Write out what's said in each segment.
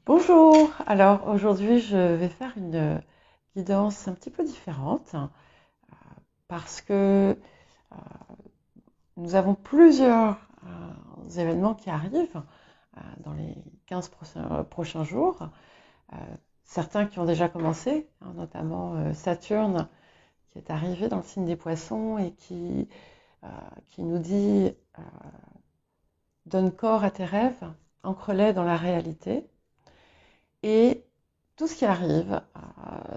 Bonjour, alors aujourd'hui je vais faire une guidance un petit peu différente parce que euh, nous avons plusieurs événements qui arrivent dans les 15 prochains jours. Euh, Certains qui ont déjà commencé, notamment Saturne qui est arrivé dans le signe des poissons et qui nous dit donne corps à tes rêves, ancre-les dans la réalité. Et tout ce qui arrive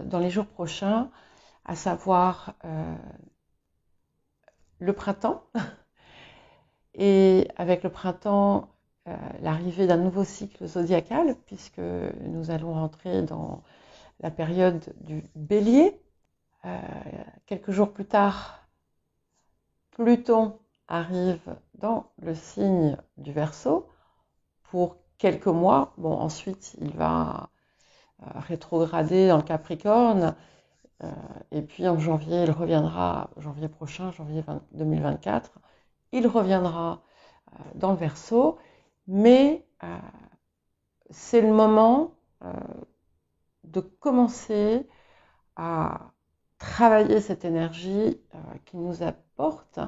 dans les jours prochains, à savoir le printemps, et avec le printemps, l'arrivée d'un nouveau cycle zodiacal, puisque nous allons rentrer dans la période du bélier. Euh, Quelques jours plus tard, Pluton arrive dans le signe du Verseau pour quelques mois. Bon, ensuite, il va rétrograder dans le Capricorne. Et puis en janvier, il reviendra, janvier prochain, janvier 2024, il reviendra dans le Verseau, mais c'est le moment de commencer à travailler cette énergie qui nous apporte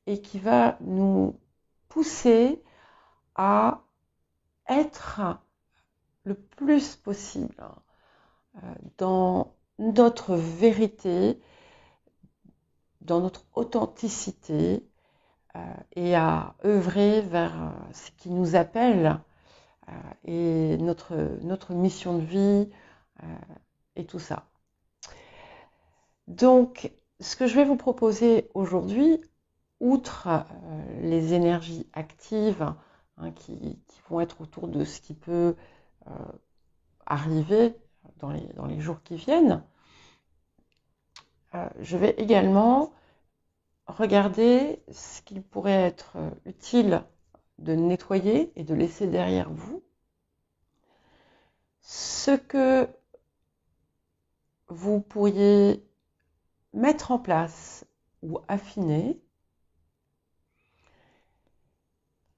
et qui va nous pousser à être le plus possible dans notre vérité, dans notre authenticité et à œuvrer vers ce qui nous appelle et notre mission de vie et tout ça. Donc, ce que je vais vous proposer aujourd'hui, outre les énergies actives qui vont être autour de ce qui peut arriver dans les jours qui viennent, je vais également regarder ce qu'il pourrait être utile de nettoyer et de laisser derrière vous, ce que vous pourriez mettre en place ou affiner,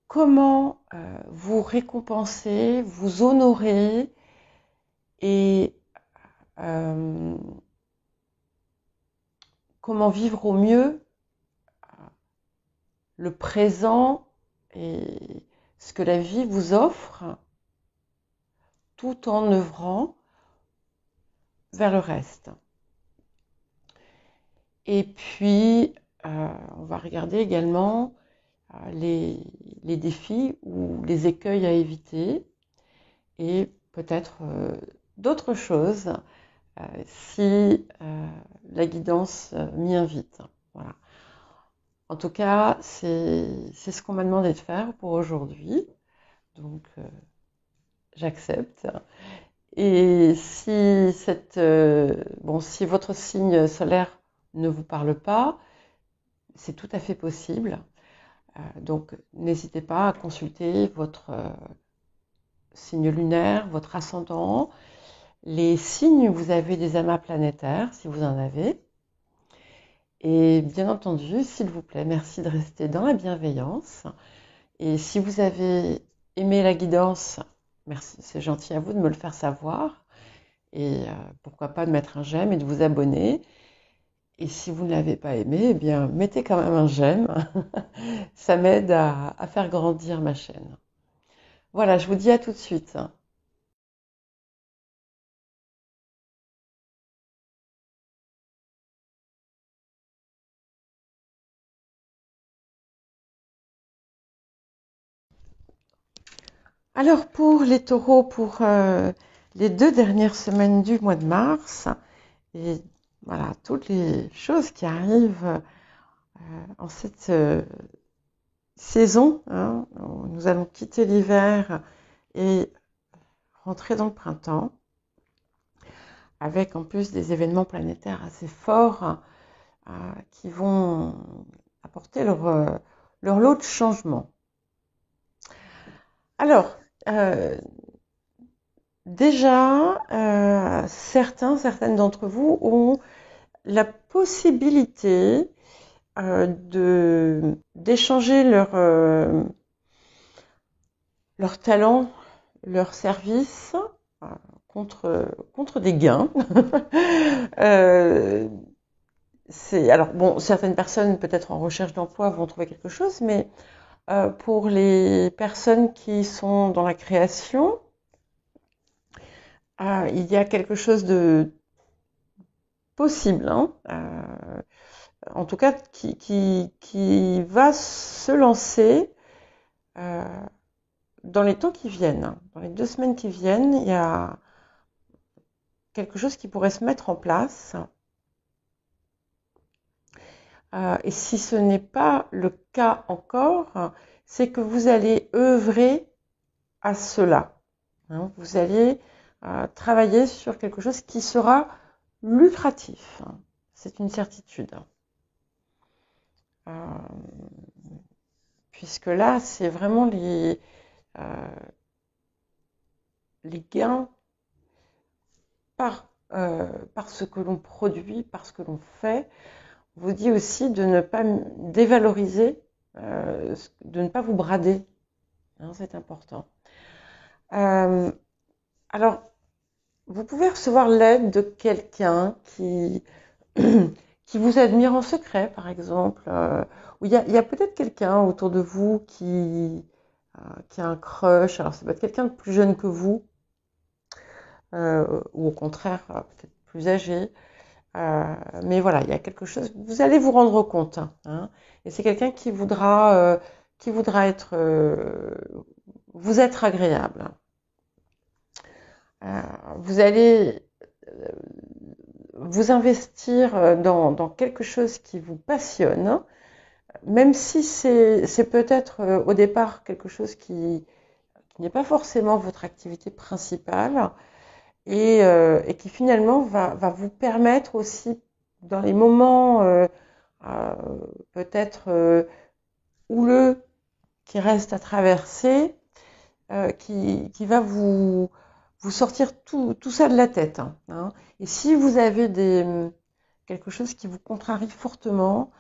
comment vous récompenser, vous honorer et comment vivre au mieux le présent et ce que la vie vous offre, tout en œuvrant vers le reste. Et puis, on va regarder également les défis ou les écueils à éviter et peut-être d'autres choses si la guidance m'y invite. Voilà. En tout cas, c'est ce qu'on m'a demandé de faire pour aujourd'hui. Donc, j'accepte. Et si si votre signe solaire ne vous parle pas, c'est tout à fait possible. Donc, n'hésitez pas à consulter votre signe lunaire, votre ascendant, les signes où vous avez des amas planétaires, si vous en avez. Et bien entendu, s'il vous plaît, merci de rester dans la bienveillance. Et si vous avez aimé la guidance, merci, c'est gentil à vous de me le faire savoir. Et pourquoi pas de mettre un j'aime et de vous abonner. Et si vous ne l'avez pas aimé, eh bien, mettez quand même un j'aime. Ça m'aide à faire grandir ma chaîne. Voilà, je vous dis à tout de suite. Alors pour les taureaux, pour les 2 dernières semaines du mois de mars, et voilà, toutes les choses qui arrivent en cette saison, hein, nous allons quitter l'hiver et rentrer dans le printemps, avec en plus des événements planétaires assez forts qui vont apporter leur lot de changements. Alors, déjà, certaines d'entre vous ont la possibilité d'échanger leur talent, leur service contre des gains. Alors bon, certaines personnes peut-être en recherche d'emploi vont trouver quelque chose, mais pour les personnes qui sont dans la création, il y a quelque chose de possible, hein, en tout cas qui va se lancer dans les temps qui viennent. Dans les 2 semaines qui viennent, il y a quelque chose qui pourrait se mettre en place. Et si ce n'est pas le cas encore, c'est que vous allez œuvrer à cela. Hein. Vous allez travailler sur quelque chose qui sera lucratif. C'est une certitude. Puisque là, c'est vraiment les gains par ce que l'on produit, par ce que l'on fait, vous dit aussi de ne pas dévaloriser, de ne pas vous brader. Hein, c'est important. Alors, vous pouvez recevoir l'aide de quelqu'un qui vous admire en secret, par exemple. Ou il y a peut-être quelqu'un autour de vous qui a un crush. Alors, ça peut être quelqu'un de plus jeune que vous, ou au contraire, peut-être plus âgé. Mais voilà, il y a quelque chose. Vous allez vous rendre compte, hein, et c'est quelqu'un qui voudra être, vous être agréable. Vous allez vous investir dans quelque chose qui vous passionne, même si c'est peut-être au départ quelque chose qui n'est pas forcément votre activité principale. Et qui finalement va vous permettre aussi, dans les moments peut-être houleux qui restent à traverser, qui va vous sortir tout ça de la tête. Hein. Et si vous avez quelque chose qui vous contrarie fortement,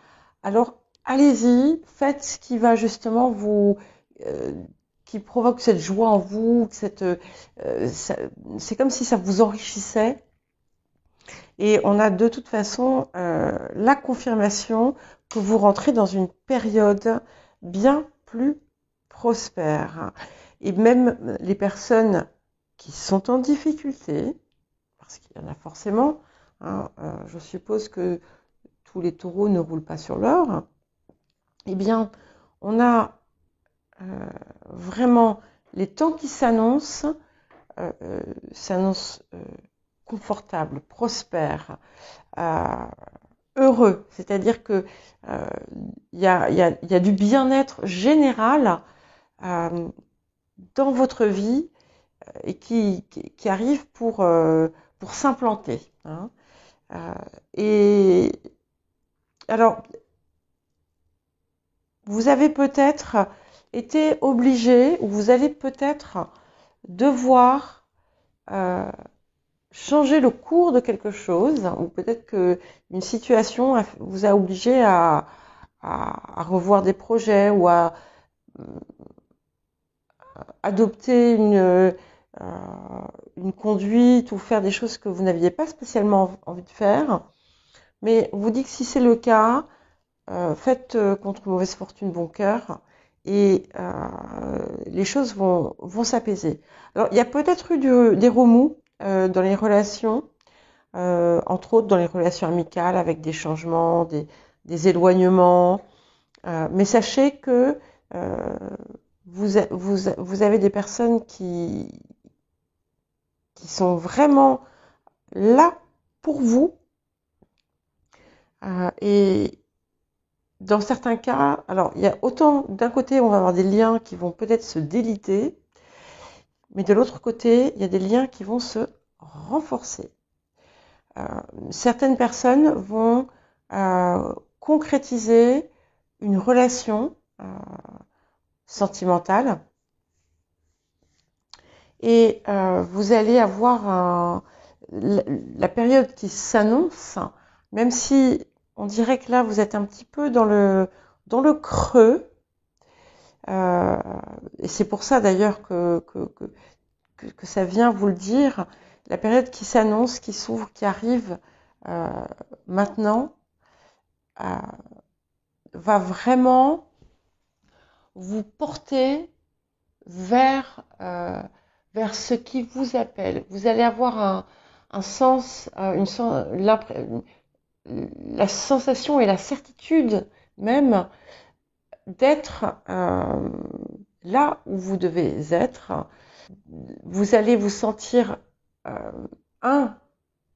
alors allez-y, faites ce qui va justement qui provoque cette joie en vous, c'est comme si ça vous enrichissait. Et on a de toute façon la confirmation que vous rentrez dans une période bien plus prospère. Et même les personnes qui sont en difficulté, parce qu'il y en a forcément, hein, je suppose que tous les taureaux ne roulent pas sur l'or, eh bien, on a vraiment les temps qui s'annoncent, confortables, prospères, heureux. C'est-à-dire que il y a du bien-être général dans votre vie et qui arrive pour s'implanter. Hein. Et alors, vous avez peut-être été obligé, ou vous allez peut-être devoir changer le cours de quelque chose, ou peut-être qu'une situation vous a obligé à revoir des projets ou à adopter une conduite ou faire des choses que vous n'aviez pas spécialement envie de faire. Mais on vous dit que si c'est le cas, faites contre mauvaise fortune bon cœur et les choses vont s'apaiser. Alors, il y a peut-être eu des remous dans les relations, entre autres dans les relations amicales avec des changements, des éloignements. Mais sachez que vous avez des personnes qui sont vraiment là pour vous. Et dans certains cas, alors il y a autant d'un côté on va avoir des liens qui vont peut-être se déliter, mais de l'autre côté il y a des liens qui vont se renforcer. Certaines personnes vont concrétiser une relation sentimentale et vous allez avoir la période qui s'annonce, même si on dirait que là vous êtes un petit peu dans le creux, et c'est pour ça d'ailleurs que que ça vient vous le dire, la période qui s'annonce, qui s'ouvre, qui arrive maintenant, va vraiment vous porter vers ce qui vous appelle. Vous allez avoir un sens, la sensation et la certitude même d'être là où vous devez être. Vous allez vous sentir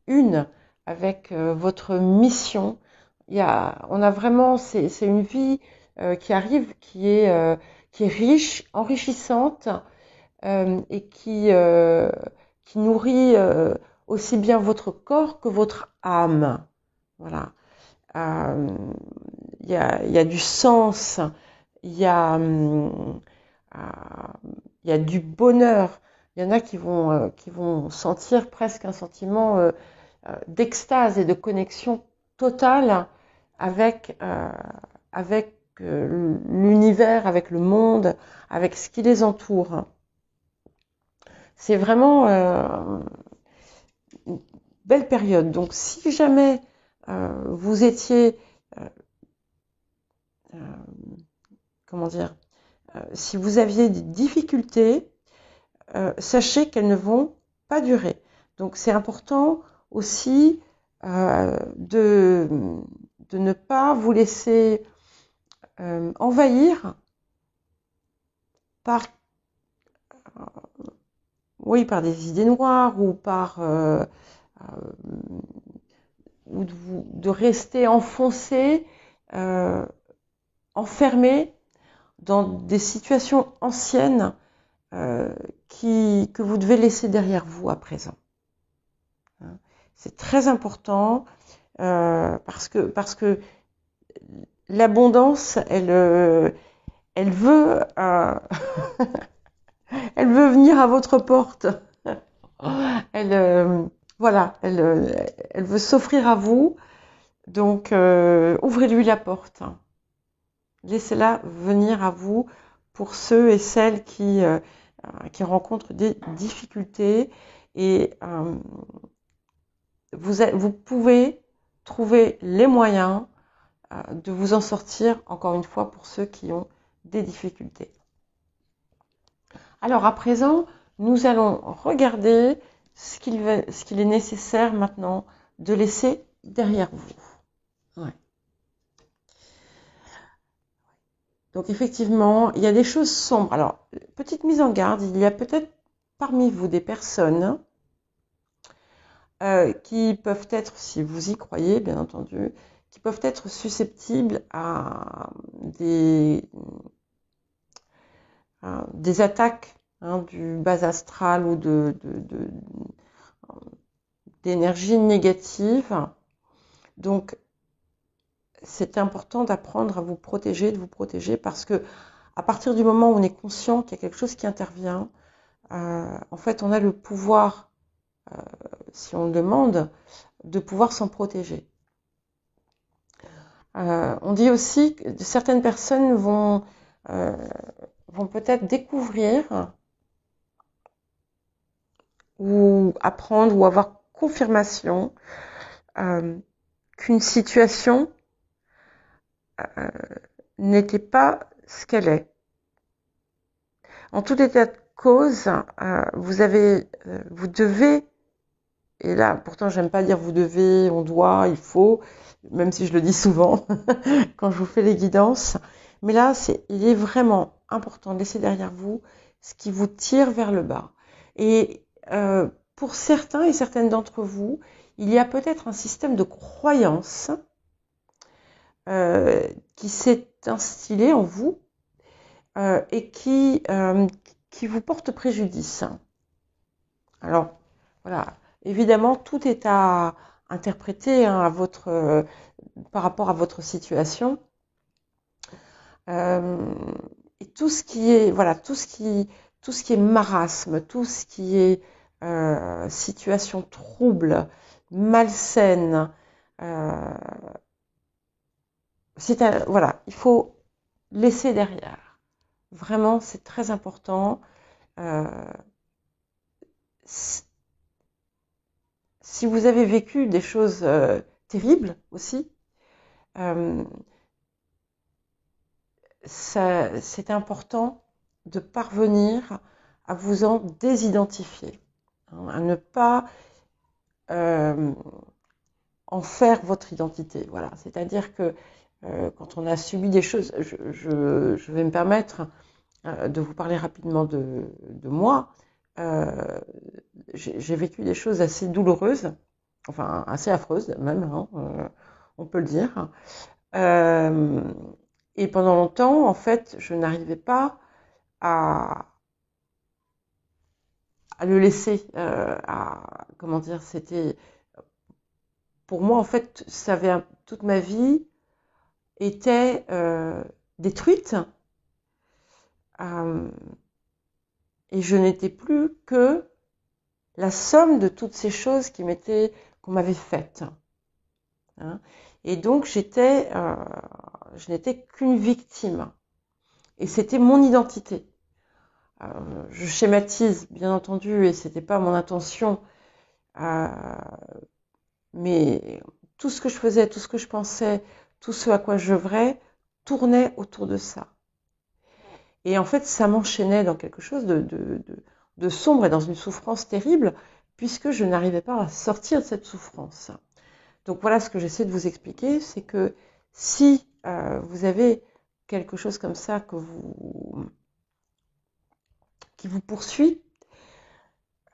une avec votre mission. On a vraiment, c'est une vie qui arrive, qui est riche, enrichissante et qui nourrit aussi bien votre corps que votre âme. Voilà. Il y a du sens, il y a du bonheur. Il y en a qui vont sentir presque un sentiment d'extase et de connexion totale avec l'univers, avec le monde, avec ce qui les entoure. C'est vraiment une belle période. Donc si jamais vous étiez comment dire, si vous aviez des difficultés, sachez qu'elles ne vont pas durer. Donc c'est important aussi de ne pas vous laisser envahir par des idées noires ou ou de rester enfoncé, enfermé dans des situations anciennes que vous devez laisser derrière vous à présent. C'est très important parce que l'abondance, elle veut elle veut venir à votre porte. Elle veut s'offrir à vous. Donc ouvrez-lui la porte. Laissez-la venir à vous pour ceux et celles qui rencontrent des difficultés et vous pouvez trouver les moyens de vous en sortir, encore une fois, pour ceux qui ont des difficultés. Alors à présent, nous allons regarder ce qu'il est nécessaire maintenant de laisser derrière vous. Ouais. Donc effectivement, il y a des choses sombres. Alors, petite mise en garde, il y a peut-être parmi vous des personnes qui peuvent être, si vous y croyez bien entendu, qui peuvent être susceptibles à des attaques du bas astral ou d'énergie négative. Donc, c'est important d'apprendre à vous protéger, de vous protéger, parce que à partir du moment où on est conscient qu'il y a quelque chose qui intervient, en fait, on a le pouvoir, si on le demande, de pouvoir s'en protéger. On dit aussi que certaines personnes vont peut-être découvrir ou apprendre ou avoir confirmation qu'une situation n'était pas ce qu'elle est. En tout état de cause, vous devez, et là pourtant j'aime pas dire vous devez, on doit, il faut, même si je le dis souvent quand je vous fais les guidances, mais là il est vraiment important de laisser derrière vous ce qui vous tire vers le bas. Et pour certains et certaines d'entre vous, il y a peut-être un système de croyance qui s'est instillé en vous et qui vous porte préjudice. Alors, voilà, évidemment, tout est à interpréter par rapport à votre situation. Et tout ce qui est, marasme, tout ce qui est situation trouble, malsaine, il faut laisser derrière. Vraiment, c'est très important. si vous avez vécu des choses terribles aussi, c'est important de parvenir à vous en désidentifier, hein, à ne pas en faire votre identité. Voilà, c'est-à-dire que quand on a subi des choses, je vais me permettre de vous parler rapidement de moi. J'ai vécu des choses assez douloureuses, enfin assez affreuses même, hein, on peut le dire. Et pendant longtemps, en fait, je n'arrivais pas à le laisser. Comment dire, c'était pour moi en fait, toute ma vie était détruite. Et je n'étais plus que la somme de toutes ces choses qu'on m'avait faites. Hein. Et donc je n'étais qu'une victime. Et c'était mon identité. Je schématise, bien entendu, et c'était pas mon intention. Mais tout ce que je faisais, tout ce que je pensais, tout ce à quoi j'œuvrais, tournait autour de ça. Et en fait, ça m'enchaînait dans quelque chose de sombre et dans une souffrance terrible, puisque je n'arrivais pas à sortir de cette souffrance. Donc voilà ce que j'essaie de vous expliquer, c'est que si vous avez quelque chose comme ça qui vous poursuit,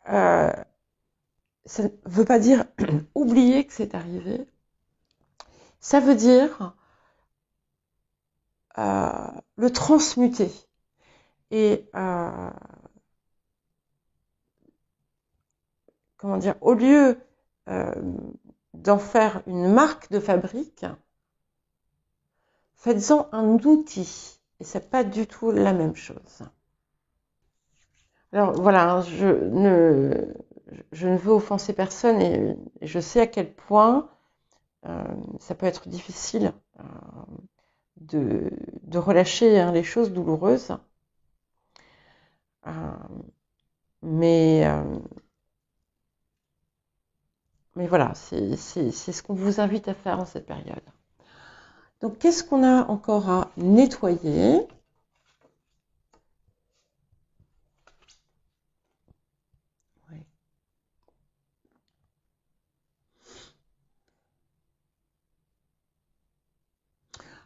ça ne veut pas dire oublier que c'est arrivé. Ça veut dire le transmuter. Et comment dire, au lieu d'en faire une marque de fabrique, faites-en un outil. Et c'est pas du tout la même chose. Alors voilà, je ne veux offenser personne et je sais à quel point ça peut être difficile de relâcher hein, les choses douloureuses. Mais voilà, c'est ce qu'on vous invite à faire en cette période. Donc, qu'est-ce qu'on a encore à nettoyer ? Ouais.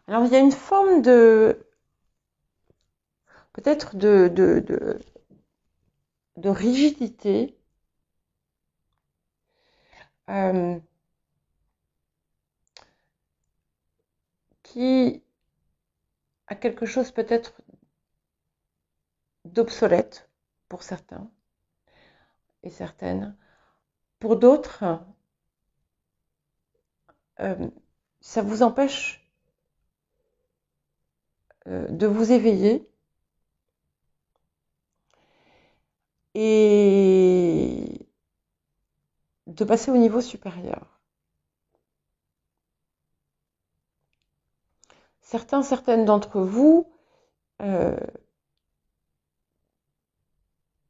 Alors, il y a une forme peut-être de rigidité qui a quelque chose peut-être d'obsolète pour certains et certaines. Pour d'autres, ça vous empêche de vous éveiller et de passer au niveau supérieur. Certaines d'entre vous,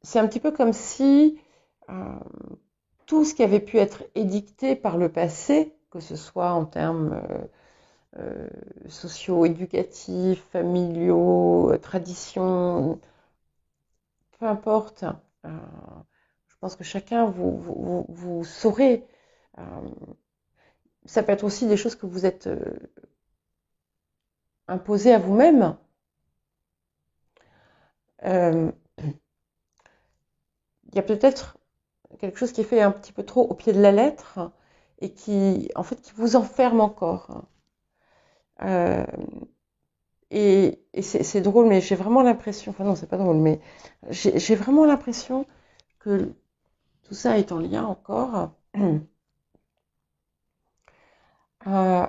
c'est un petit peu comme si tout ce qui avait pu être édicté par le passé, que ce soit en termes socio-éducatifs, familiaux, traditions, peu importe, je pense que chacun vous saurez. Ça peut être aussi des choses que vous êtes imposées à vous-même. Il y a peut-être quelque chose qui est fait un petit peu trop au pied de la lettre et qui, en fait, qui vous enferme encore. Et c'est drôle, mais j'ai vraiment l'impression, enfin non, c'est pas drôle, mais j'ai vraiment l'impression que tout ça est en lien encore.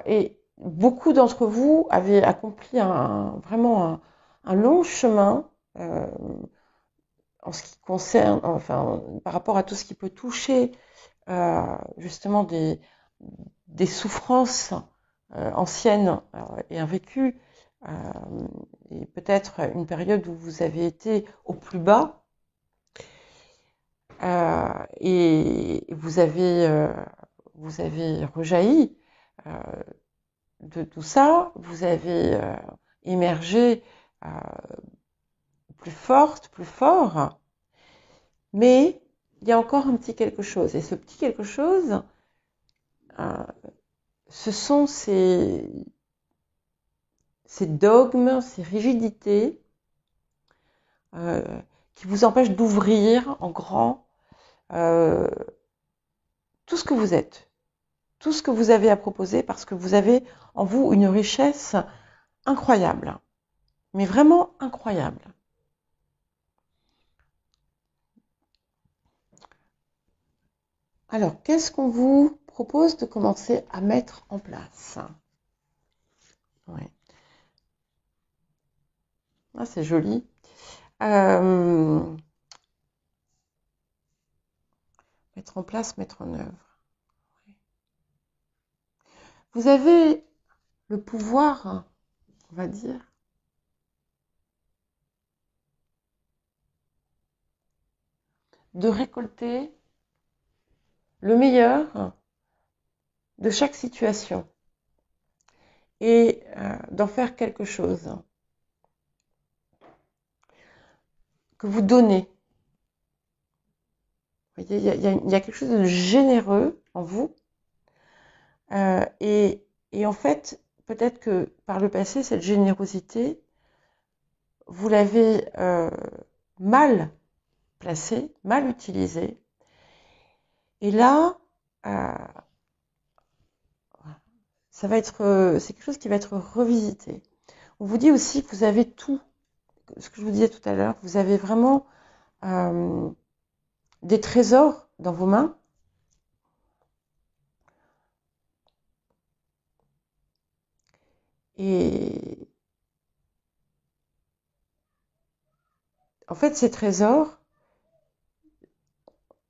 Et beaucoup d'entre vous avaient accompli vraiment un long chemin en ce qui concerne, enfin, par rapport à tout ce qui peut toucher justement des souffrances anciennes et un vécu, et peut-être une période où vous avez été au plus bas. et vous avez rejailli de tout ça, vous avez émergé plus forte, plus fort, mais il y a encore un petit quelque chose. Et ce petit quelque chose, ce sont ces dogmes, ces rigidités qui vous empêchent d'ouvrir en grand tout ce que vous êtes, tout ce que vous avez à proposer, parce que vous avez en vous une richesse incroyable, mais vraiment incroyable. Alors, qu'est-ce qu'on vous propose de commencer à mettre en place? Ouais. Ah, c'est joli. Mettre en place, mettre en œuvre. Vous avez le pouvoir, on va dire, de récolter le meilleur de chaque situation et d'en faire quelque chose que vous donnez. Vous voyez, il y a quelque chose de généreux en vous et en fait, peut-être que par le passé, cette générosité, vous l'avez mal placée, mal utilisée. Et là, c'est quelque chose qui va être revisité. On vous dit aussi que vous avez tout, ce que je vous disais tout à l'heure, vous avez vraiment des trésors dans vos mains. Et en fait, ces trésors,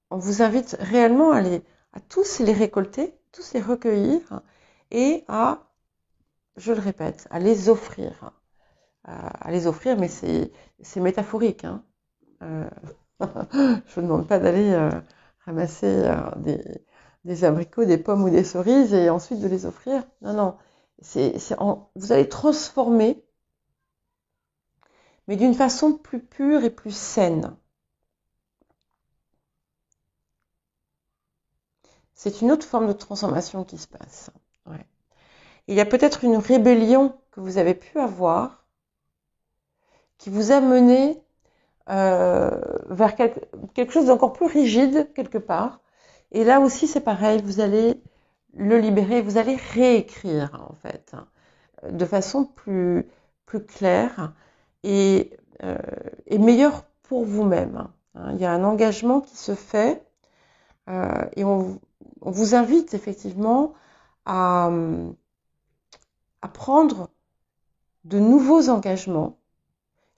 on vous invite réellement à tous les récolter, tous les recueillir et à, je le répète, à les offrir. À les offrir, mais c'est métaphorique. Hein. Je ne vous demande pas d'aller ramasser des abricots, des pommes ou des cerises et ensuite de les offrir. Non, non. Vous allez transformer, mais d'une façon plus pure et plus saine. C'est une autre forme de transformation qui se passe. Ouais. Il y a peut-être une rébellion que vous avez pu avoir qui vous a mené vers quelque chose d'encore plus rigide quelque part. Et là aussi, c'est pareil, vous allez le libérer, vous allez réécrire en fait, de façon plus claire et meilleure pour vous-même. Il y a un engagement qui se fait et on vous invite effectivement à prendre de nouveaux engagements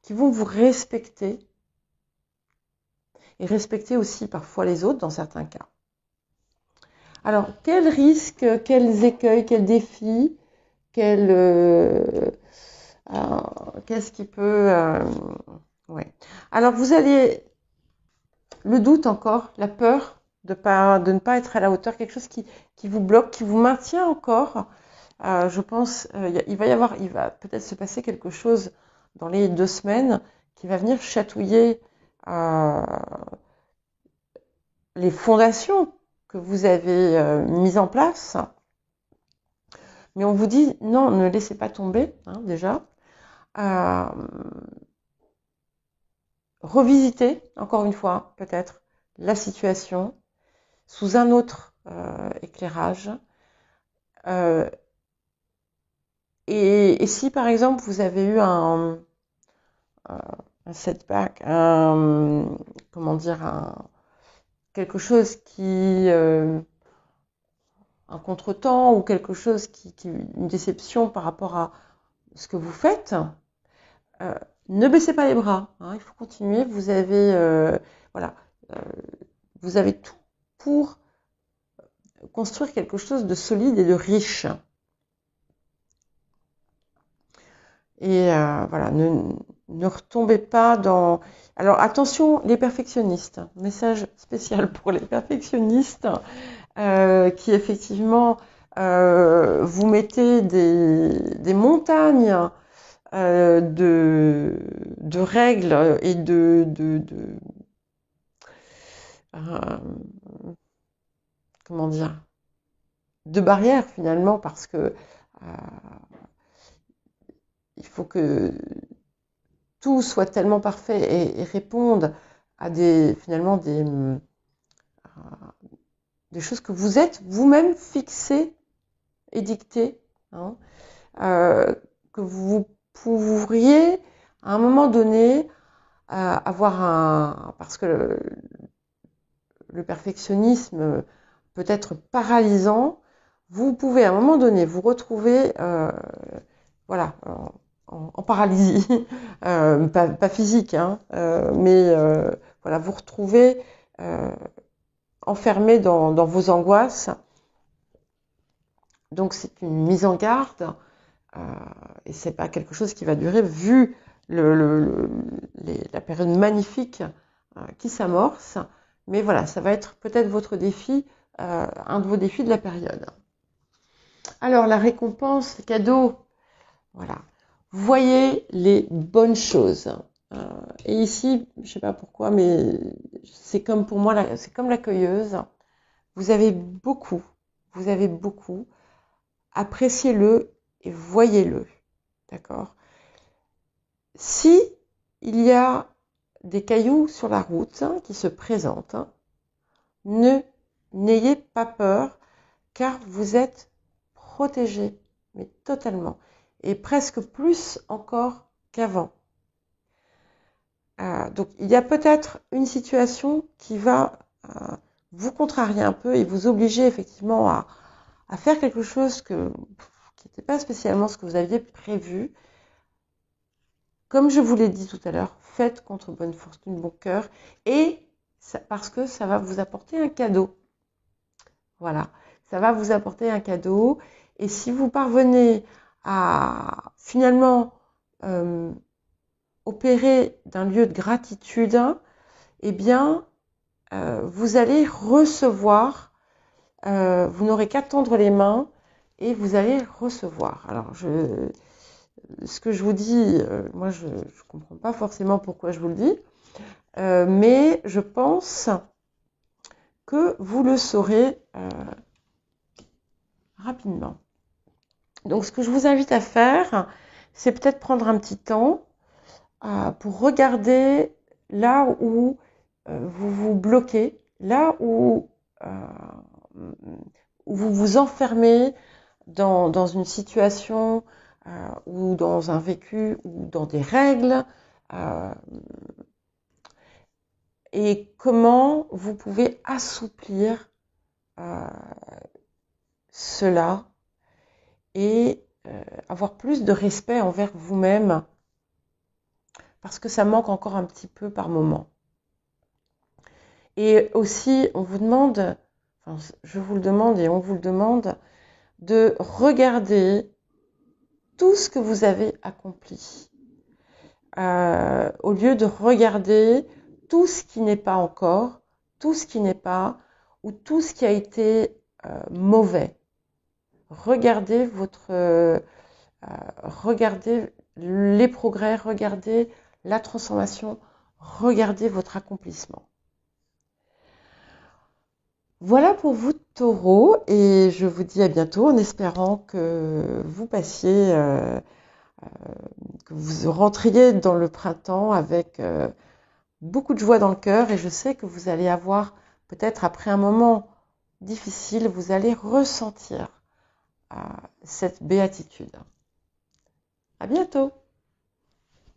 qui vont vous respecter et respecter aussi parfois les autres dans certains cas. Alors, quels risques, quels écueils, quels défis, qu'est-ce qui peut... ouais. Alors, vous allez... Le doute encore, la peur de ne pas être à la hauteur, quelque chose qui vous bloque, qui vous maintient encore. Je pense, il va peut-être se passer quelque chose dans les 2 semaines qui va venir chatouiller les fondations que vous avez mises en place. Mais on vous dit, non, ne laissez pas tomber, hein, déjà. Revisitez, encore une fois, peut-être, la situation sous un autre éclairage. Et si, par exemple, vous avez eu un setback, comment dire, quelque chose qui... un contretemps ou quelque chose une déception par rapport à ce que vous faites, ne baissez pas les bras. Hein, il faut continuer. Vous avez vous avez tout pour construire quelque chose de solide et de riche. Et voilà, ne retombez pas dans... Alors attention, les perfectionnistes, message spécial pour les perfectionnistes, qui effectivement vous mettez des montagnes de règles et euh, comment dire, de barrières finalement, parce que il faut que tout soit tellement parfait et réponde à finalement des choses que vous êtes vous-même fixées et dictées, hein, que vous pourriez à un moment donné avoir parce que le perfectionnisme peut être paralysant, vous pouvez à un moment donné vous retrouver voilà, en paralysie, pas physique, hein, mais voilà, vous retrouvez enfermé dans vos angoisses. Donc c'est une mise en garde, et c'est pas quelque chose qui va durer vu la période magnifique qui s'amorce. Mais voilà, ça va être peut-être votre défi, un de vos défis de la période. Alors la récompense, le cadeau, voilà. Voyez les bonnes choses. Et ici, je ne sais pas pourquoi, mais c'est comme pour moi, c'est comme la cueilleuse. Vous avez beaucoup. Appréciez-le et voyez-le. D'accord ? Si il y a des cailloux sur la route qui se présentent, n'ayez pas peur, car vous êtes protégé, mais totalement. Et presque plus encore qu'avant. Donc il y a peut-être une situation qui va vous contrarier un peu et vous obliger effectivement à faire quelque chose qui n'était pas spécialement ce que vous aviez prévu. Comme je vous l'ai dit tout à l'heure, faites contre bonne fortune, bon cœur, et parce que ça va vous apporter un cadeau. Voilà, ça va vous apporter un cadeau, et si vous parvenez à finalement opérer d'un lieu de gratitude, eh bien, vous allez recevoir, vous n'aurez qu'à tendre les mains et vous allez recevoir. Alors, ce que je vous dis, moi, je ne comprends pas forcément pourquoi je vous le dis, mais je pense que vous le saurez rapidement. Donc, ce que je vous invite à faire, c'est peut-être prendre un petit temps pour regarder là où vous vous bloquez, là où vous vous enfermez dans une situation ou dans un vécu ou dans des règles, et comment vous pouvez assouplir cela et avoir plus de respect envers vous-même, parce que ça manque encore un petit peu par moment. Et aussi, on vous demande, enfin, je vous le demande et on vous le demande, de regarder tout ce que vous avez accompli, au lieu de regarder tout ce qui n'est pas encore, tout ce qui n'est pas, ou tout ce qui a été mauvais. Regardez regardez les progrès, regardez la transformation, regardez votre accomplissement. Voilà pour vous, Taureau, et je vous dis à bientôt en espérant que vous passiez, que vous rentriez dans le printemps avec beaucoup de joie dans le cœur, et je sais que vous allez avoir, peut-être après un moment difficile, vous allez ressentir cette béatitude. À bientôt!